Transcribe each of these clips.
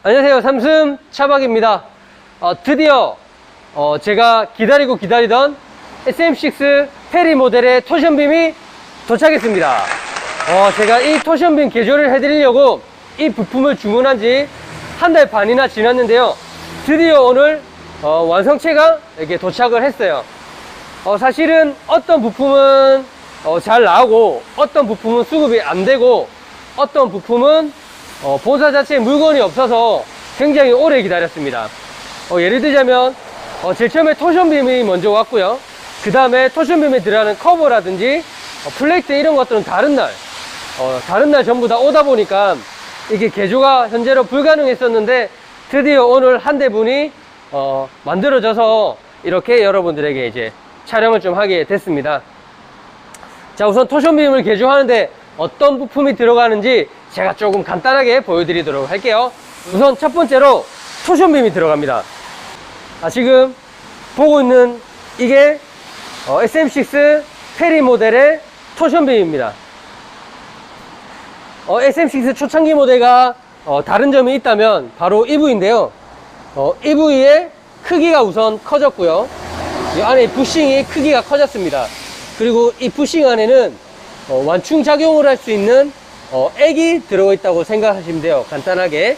안녕하세요. 삼슴 차박입니다. 드디어 제가 기다리던 SM6 페리 모델의 토션빔이 도착했습니다. 제가 이 토션빔 개조를 해드리려고 이 부품을 주문한 지 한 달 반이나 지났는데요. 드디어 오늘 완성체가 이렇게 도착을 했어요. 사실은 어떤 부품은 잘 나오고, 어떤 부품은 수급이 안 되고, 어떤 부품은 본사 자체에 물건이 없어서 굉장히 오래 기다렸습니다. 예를 들자면 제일 처음에 토션빔이 먼저 왔고요. 그 다음에 토션빔에 들어가는 커버라든지 플레이트 이런 것들은 다른 날 전부 다 오다 보니까 이게 개조가 현재로 불가능했었는데, 드디어 오늘 한 대분이 만들어져서 이렇게 여러분들에게 이제 촬영을 좀 하게 됐습니다. 자, 우선 토션빔을 개조하는데 어떤 부품이 들어가는지 제가 조금 간단하게 보여드리도록 할게요. 우선 첫 번째로 토션빔이 들어갑니다. 지금 보고 있는 이게 SM6 페리 모델의 토션빔입니다. SM6 초창기 모델과 다른 점이 있다면 바로 이 부위인데요. 이 부위의 크기가 우선 커졌고요. 이 안에 부싱이 크기가 커졌습니다. 그리고 이 부싱 안에는 완충 작용을 할 수 있는 액이 들어가 있다고 생각하시면 돼요. 간단하게.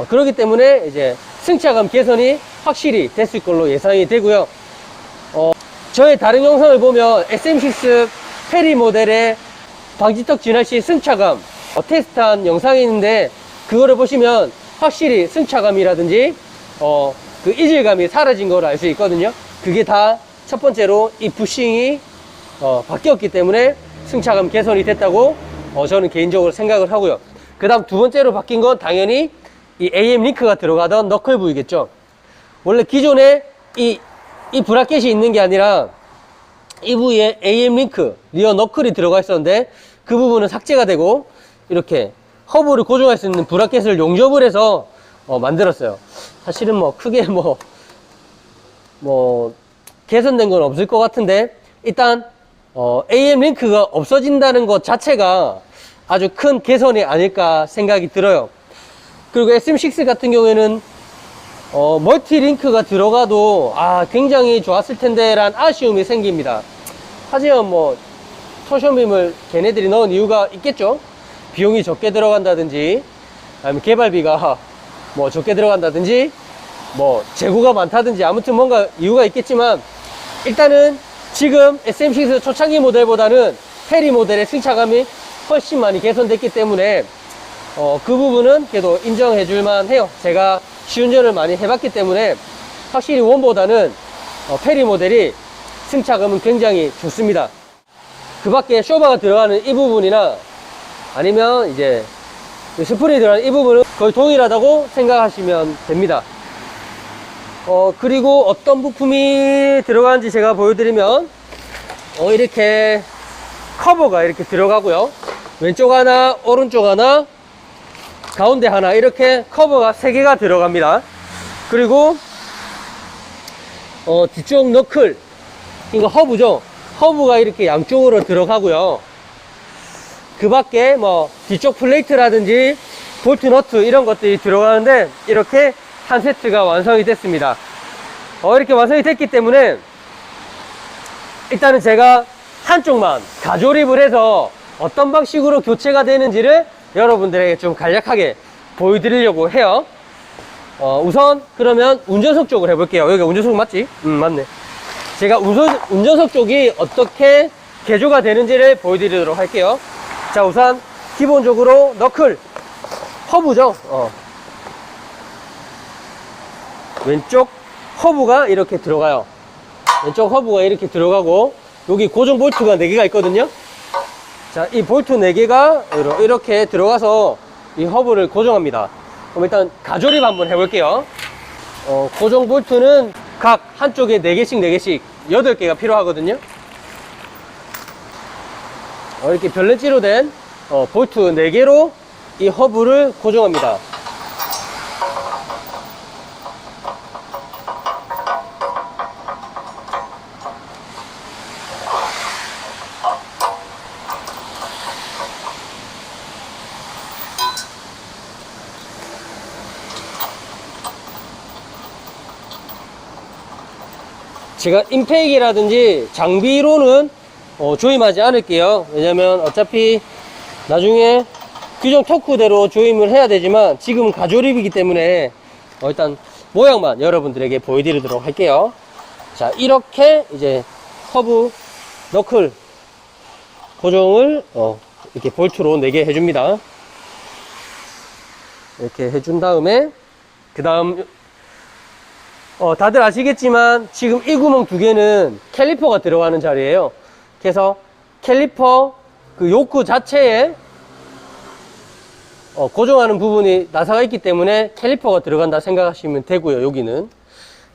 그렇기 때문에 이제 승차감 개선이 확실히 됐을 걸로 예상이 되고요. 저의 다른 영상을 보면 SM6 페리 모델의 방지턱 진화 시 승차감 테스트한 영상이 있는데, 그거를 보시면 확실히 승차감이라든지 그 이질감이 사라진 걸 알 수 있거든요. 그게 다 첫 번째로 이 부싱이 바뀌었기 때문에 승차감 개선이 됐다고 저는 개인적으로 생각을 하고요. 그 다음 두 번째로 바뀐 건 당연히 이 AM 링크가 들어가던 너클 부위겠죠. 원래 기존에 이 브라켓이 있는 게 아니라 이 부위에 AM 링크, 리어 너클이 들어가 있었는데, 그 부분은 삭제가 되고 이렇게 허브를 고정할 수 있는 브라켓을 용접을 해서 만들었어요. 사실은 크게 개선된 건 없을 것 같은데, 일단 AM 링크가 없어진다는 것 자체가 아주 큰 개선이 아닐까 생각이 들어요. 그리고 SM6 같은 경우에는 멀티 링크가 들어가도 굉장히 좋았을 텐데 라는 아쉬움이 생깁니다. 하지만 토션빔을 걔네들이 넣은 이유가 있겠죠. 비용이 적게 들어간다든지, 아니면 개발비가 적게 들어간다든지, 재고가 많다든지, 아무튼 뭔가 이유가 있겠지만, 일단은 지금 SM6 초창기 모델보다는 페리 모델의 승차감이 훨씬 많이 개선됐기 때문에 그 부분은 그래도 인정해 줄만 해요. 제가 시운전을 많이 해봤기 때문에 확실히 원보다는 페리 모델이 승차감은 굉장히 좋습니다. 그 밖에 쇼바가 들어가는 이 부분이나 아니면 이제 스프링이 들어가는 이 부분은 거의 동일하다고 생각하시면 됩니다. 그리고 어떤 부품이 들어가는지 제가 보여드리면 이렇게 커버가 이렇게 들어가고요. 왼쪽 하나, 오른쪽 하나, 가운데 하나, 이렇게 커버가 3개가 들어갑니다. 그리고 뒤쪽 너클, 이거 허브죠. 허브가 이렇게 양쪽으로 들어가고요. 그 밖에 뒤쪽 플레이트라든지 볼트 너트 이런 것들이 들어가는데, 이렇게 한 세트가 완성이 됐습니다. 이렇게 완성이 됐기 때문에 일단은 제가 한쪽만 가조립을 해서 어떤 방식으로 교체가 되는지를 여러분들에게 좀 간략하게 보여드리려고 해요. 우선 그러면 운전석 쪽으로 해볼게요. 여기가 운전석 맞지? 맞네. 제가 운전석 쪽이 어떻게 개조가 되는지를 보여드리도록 할게요. 자, 우선 기본적으로 너클 허브죠. 왼쪽 허브가 이렇게 들어가요. 왼쪽 허브가 이렇게 들어가고, 여기 고정 볼트가 4개가 있거든요. 자, 이 볼트 4개가 이렇게 들어가서 이 허브를 고정합니다. 그럼 일단 가조립 한번 해볼게요. 고정 볼트는 각 한쪽에 4개씩 8개가 필요하거든요. 이렇게 별렌치로 된 볼트 4개로 이 허브를 고정합니다. 제가 임팩이라든지 장비로는 조임하지 않을게요. 왜냐면 어차피 나중에 규정 토크대로 조임을 해야 되지만 지금은 가조립이기 때문에 일단 모양만 여러분들에게 보여드리도록 할게요. 자, 이렇게 이제 커브 너클 고정을 이렇게 볼트로 4개 해줍니다. 이렇게 해준 다음에 그 다음 다들 아시겠지만 지금 이 구멍 2개는 캘리퍼가 들어가는 자리예요. 그래서 캘리퍼 그 요크 자체에 고정하는 부분이 나사가 있기 때문에 캘리퍼가 들어간다 생각하시면 되고요. 여기는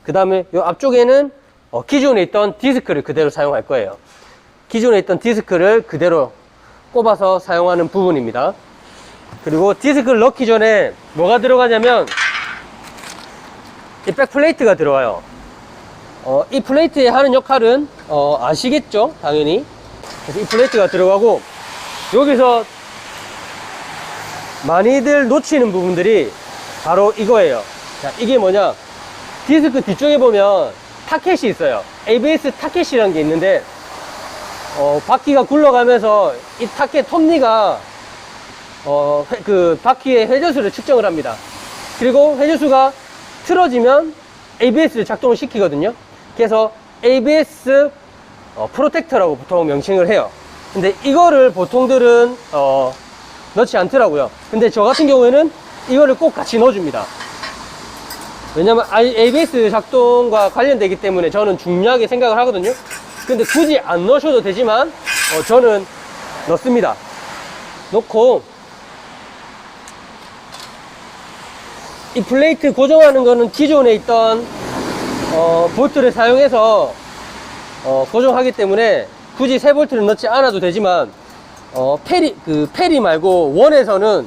그 다음에 요 앞쪽에는 기존에 있던 디스크를 그대로 사용할 거예요. 기존에 있던 디스크를 그대로 꼽아서 사용하는 부분입니다. 그리고 디스크를 넣기 전에 뭐가 들어가냐면 이 백플레이트가 들어와요. 이 플레이트에 하는 역할은 아시겠죠? 당연히. 그래서 이 플레이트가 들어가고 여기서 많이들 놓치는 부분들이 바로 이거예요. 자, 이게 뭐냐? 디스크 뒤쪽에 보면 타켓이 있어요. ABS 타켓이라는 게 있는데 바퀴가 굴러가면서 이 타켓 톱니가 그 바퀴의 회전수를 측정을 합니다. 그리고 회전수가 틀어지면 ABS를 작동을 시키거든요. 그래서 ABS 프로텍터라고 보통 명칭을 해요. 근데 이거를 보통들은 넣지 않더라고요. 근데 저 같은 경우에는 이거를 꼭 같이 넣어줍니다. 왜냐면 ABS 작동과 관련되기 때문에 저는 중요하게 생각을 하거든요. 근데 굳이 안 넣으셔도 되지만 저는 넣습니다. 넣고 이 플레이트 고정하는 거는 기존에 있던 볼트를 사용해서 고정하기 때문에 굳이 새 볼트를 넣지 않아도 되지만 페리 말고 원에서는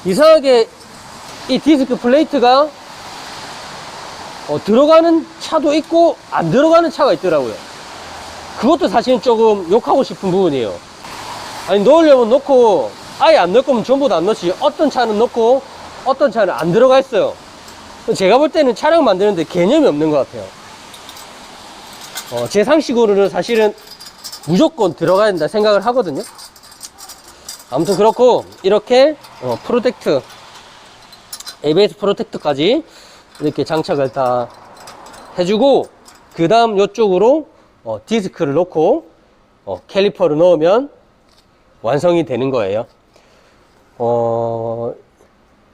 이상하게 이 디스크 플레이트가 들어가는 차도 있고 안 들어가는 차가 있더라고요. 그것도 사실은 조금 욕하고 싶은 부분이에요. 아니, 넣으려면 넣고 아예 안 넣을 거면 전부 다 안 넣지. 어떤 차는 넣고 어떤 차는 안 들어가 있어요. 제가 볼 때는 차량 만드는데 개념이 없는 것 같아요. 제 상식으로는 사실은 무조건 들어가야 된다 생각을 하거든요. 아무튼 그렇고 이렇게 프로텍트 ABS 프로텍트까지 이렇게 장착을 다 해주고 그 다음 이쪽으로 디스크를 놓고 캘리퍼를 넣으면 완성이 되는 거예요.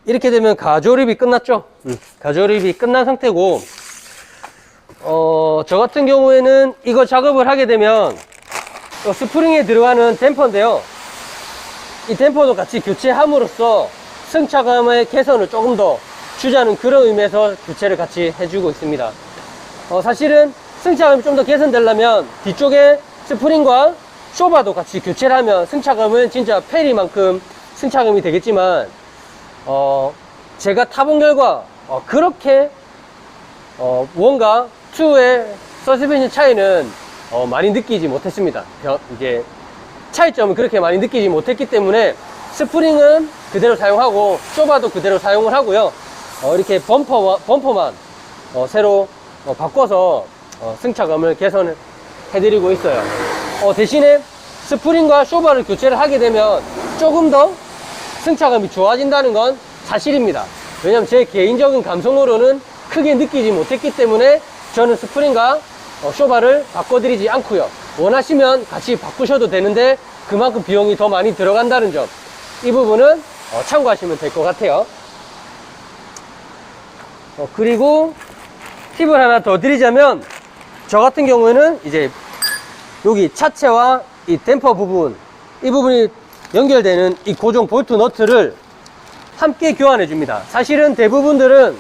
이렇게 되면 가조립이 끝났죠. 가조립이 끝난 상태고 저 같은 경우에는 이거 작업을 하게 되면 스프링에 들어가는 댐퍼인데요. 이 댐퍼도 같이 교체함으로써 승차감의 개선을 조금 더 주자는 그런 의미에서 교체를 같이 해주고 있습니다. 사실은 승차감이 좀 더 개선되려면 뒤쪽에 스프링과 쇼바도 같이 교체를 하면 승차감은 진짜 페리만큼 승차감이 되겠지만 제가 타본 결과 그렇게 원과 2의 서스펜션 차이는 많이 느끼지 못했습니다. 이게 차이점을 그렇게 많이 느끼지 못했기 때문에 스프링은 그대로 사용하고 쇼바도 그대로 사용을 하고요. 이렇게 범퍼만 새로 바꿔서 승차감을 개선을 해드리고 있어요. 대신에 스프링과 쇼바를 교체를 하게 되면 조금 더 승차감이 좋아진다는 건 사실입니다. 왜냐면 제 개인적인 감성으로는 크게 느끼지 못했기 때문에 저는 스프링과 쇼바를 바꿔드리지 않고요. 원하시면 같이 바꾸셔도 되는데 그만큼 비용이 더 많이 들어간다는 점, 이 부분은 참고하시면 될 것 같아요. 그리고 팁을 하나 더 드리자면 저 같은 경우에는 이제 여기 차체와 이 댐퍼 부분, 이 부분이 연결되는 이 고정 볼트 너트를 함께 교환해 줍니다. 사실은 대부분들은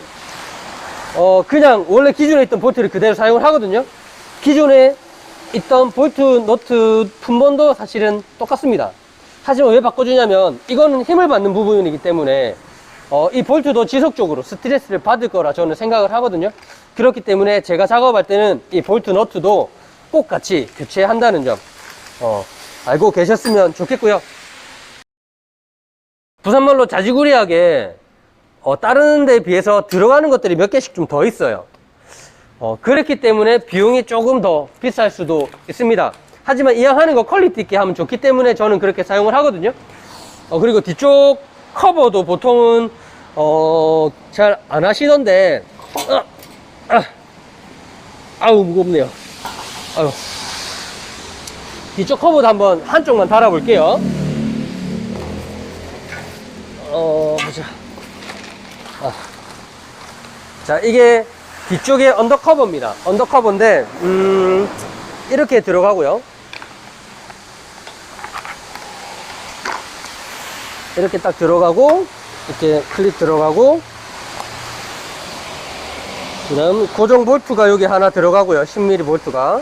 그냥 원래 기존에 있던 볼트를 그대로 사용을 하거든요. 기존에 있던 볼트 너트 품번도 사실은 똑같습니다. 하지만 왜 바꿔주냐면 이거는 힘을 받는 부분이기 때문에 이 볼트도 지속적으로 스트레스를 받을 거라 저는 생각을 하거든요. 그렇기 때문에 제가 작업할 때는 이 볼트 너트도 꼭 같이 교체한다는 점 알고 계셨으면 좋겠고요. 부산말로 자지구리하게 다른 데에 비해서 들어가는 것들이 몇 개씩 좀 더 있어요. 그렇기 때문에 비용이 조금 더 비쌀 수도 있습니다. 하지만 이왕 하는 거 퀄리티 있게 하면 좋기 때문에 저는 그렇게 사용을 하거든요. 그리고 뒤쪽 커버도 보통은 잘 안 하시던데 아우 무겁네요. 아유. 뒤쪽 커버도 한번 한쪽만 달아 볼게요. 보자. 자, 이게 뒤쪽에 언더커버입니다. 언더커버인데 이렇게 들어가고요. 이렇게 딱 들어가고, 이렇게 클립 들어가고, 그 다음 고정 볼트가 여기 하나 들어가고요. 10mm 볼트가.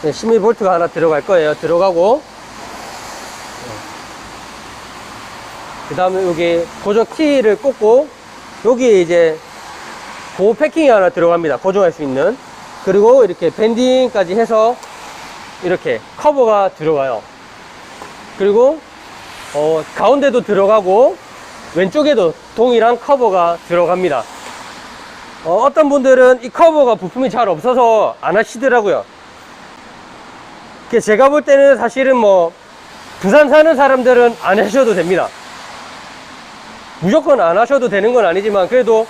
네, 10mm 볼트가 하나 들어갈 거예요. 들어가고, 그 다음에 여기 고정 키를 꽂고, 여기에 이제 보호 패킹이 하나 들어갑니다. 고정할 수 있는. 그리고 이렇게 밴딩까지 해서 이렇게 커버가 들어가요. 그리고 가운데도 들어가고 왼쪽에도 동일한 커버가 들어갑니다. 어떤 분들은 이 커버가 부품이 잘 없어서 안 하시더라고요. 제가 볼 때는 사실은 뭐 부산 사는 사람들은 안 하셔도 됩니다. 무조건 안 하셔도 되는 건 아니지만 그래도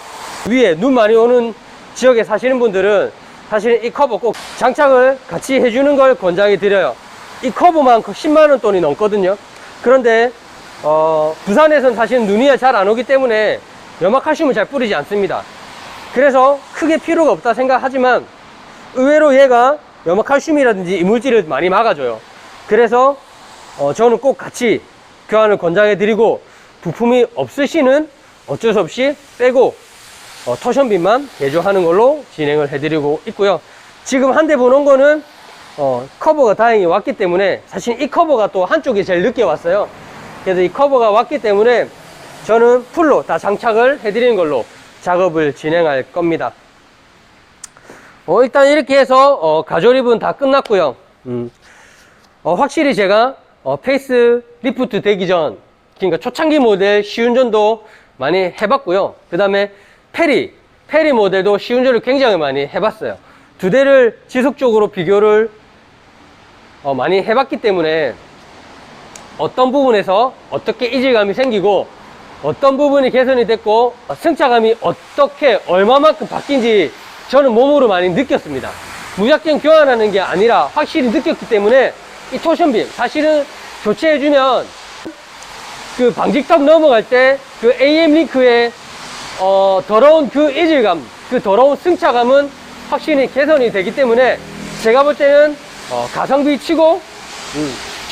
위에 눈 많이 오는 지역에 사시는 분들은 사실 이 커버 꼭 장착을 같이 해주는 걸 권장해 드려요. 이 커버만 10만원 돈이 넘거든요. 그런데 부산에선 사실 눈이 잘 안 오기 때문에 염화칼슘을 잘 뿌리지 않습니다. 그래서 크게 필요가 없다 생각하지만 의외로 얘가 염화칼슘이라든지 이물질을 많이 막아줘요. 그래서 저는 꼭 같이 교환을 권장해 드리고, 부품이 없으시는 어쩔 수 없이 빼고 토션빔만 개조하는 걸로 진행을 해드리고 있고요. 지금 한 대 보는 거는 커버가 다행히 왔기 때문에, 사실 이 커버가 또 한쪽이 제일 늦게 왔어요. 그래서 이 커버가 왔기 때문에 저는 풀로 다 장착을 해드리는 걸로 작업을 진행할 겁니다. 일단 이렇게 해서 가조립은 다 끝났고요. 확실히 제가 페이스 리프트 되기 전, 그러니까 초창기 모델 시운전도 많이 해봤고요. 그 다음에 페리 모델도 시운전을 굉장히 많이 해봤어요. 두 대를 지속적으로 비교를 많이 해봤기 때문에 어떤 부분에서 어떻게 이질감이 생기고 어떤 부분이 개선이 됐고 승차감이 어떻게 얼마만큼 바뀐지 저는 몸으로 많이 느꼈습니다. 무작정 교환하는 게 아니라 확실히 느꼈기 때문에 이 토션빔 사실은 교체해주면 그 방직턱 넘어갈 때 그 AM 링크의 더러운 그 이질감, 그 더러운 승차감은 확실히 개선이 되기 때문에 제가 볼 때는 가성비 치고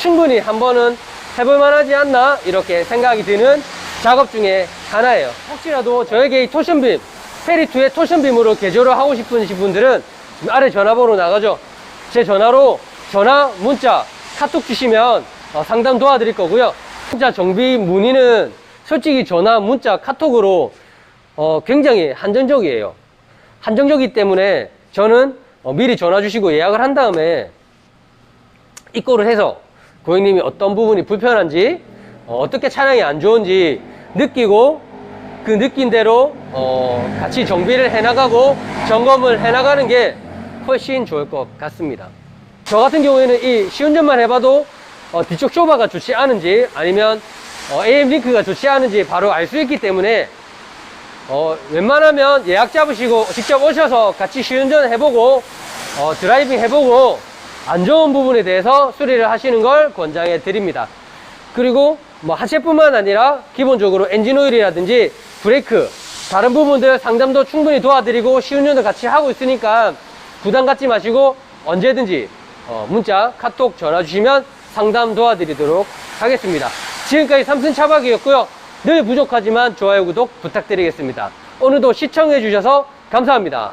충분히 한 번은 해볼 만하지 않나 이렇게 생각이 드는 작업 중에 하나예요. 혹시라도 저에게 이 토션빔, 페리2의 토션빔으로 개조를 하고 싶으신 분들은 아래 전화번호 나가죠. 제 전화로 전화, 문자, 카톡 주시면 상담 도와드릴 거고요. 진짜 정비 문의는 솔직히 전화, 문자, 카톡으로 굉장히 한정적이에요. 한정적이기 때문에 저는 미리 전화 주시고 예약을 한 다음에 입고를 해서 고객님이 어떤 부분이 불편한지, 어떻게 차량이 안 좋은지 느끼고 그 느낀 대로 같이 정비를 해나가고 점검을 해나가는 게 훨씬 좋을 것 같습니다. 저 같은 경우에는 이 시운전만 해봐도 뒤쪽 쇼바가 좋지 않은지 아니면 AM 링크가 좋지 않은지 바로 알 수 있기 때문에 웬만하면 예약 잡으시고 직접 오셔서 같이 시운전 해보고 드라이빙 해보고 안 좋은 부분에 대해서 수리를 하시는 걸 권장해 드립니다. 그리고 뭐 하체뿐만 아니라 기본적으로 엔진오일이라든지 브레이크 다른 부분들 상담도 충분히 도와드리고 시운전도 같이 하고 있으니까 부담 갖지 마시고 언제든지 문자, 카톡, 전화 주시면 상담 도와드리도록 하겠습니다. 지금까지 삼순 차박이었고요. 늘 부족하지만 좋아요, 구독 부탁드리겠습니다. 오늘도 시청해 주셔서 감사합니다.